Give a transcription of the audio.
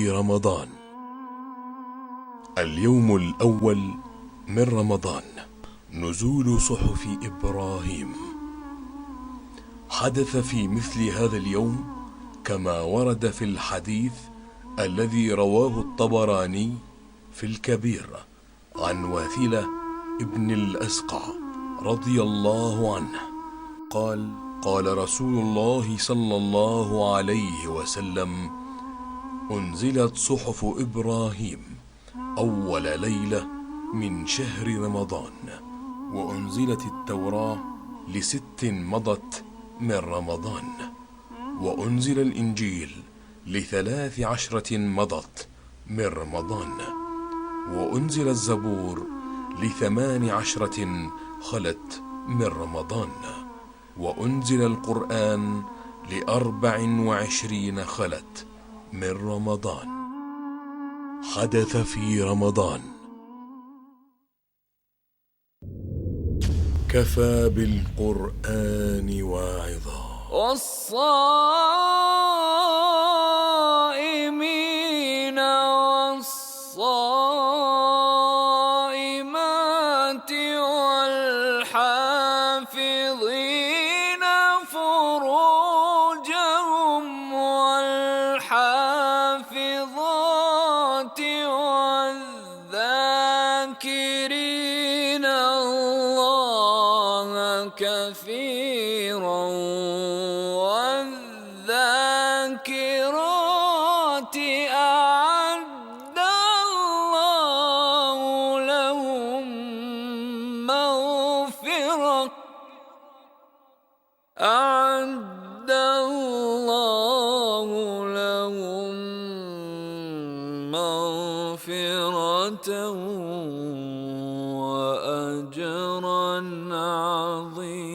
في رمضان. اليوم الأول من رمضان نزول صحف إبراهيم. حدث في مثل هذا اليوم كما ورد في الحديث الذي رواه الطبراني في الكبير عن واثلة ابن الأسقع رضي الله عنه قال: قال رسول الله صلى الله عليه وسلم: أنزلت صحف إبراهيم أول ليلة من شهر رمضان، وأنزلت التوراة ل6 مضت من رمضان، وأنزل الإنجيل ل13 مضت من رمضان، وأنزل الزبور ل18 خلت من رمضان، وأنزل القرآن ل24 خلت من رمضان. حدث في رمضان. كفى بالقرآن واعظا. والصائمين والصائمات والحافظين فروجهم والحافظات والذاكرين الله كثيرا والذاكرات أعد الله لهم مغفرة أعد الله لهم مغفرة وأجرا عظيما.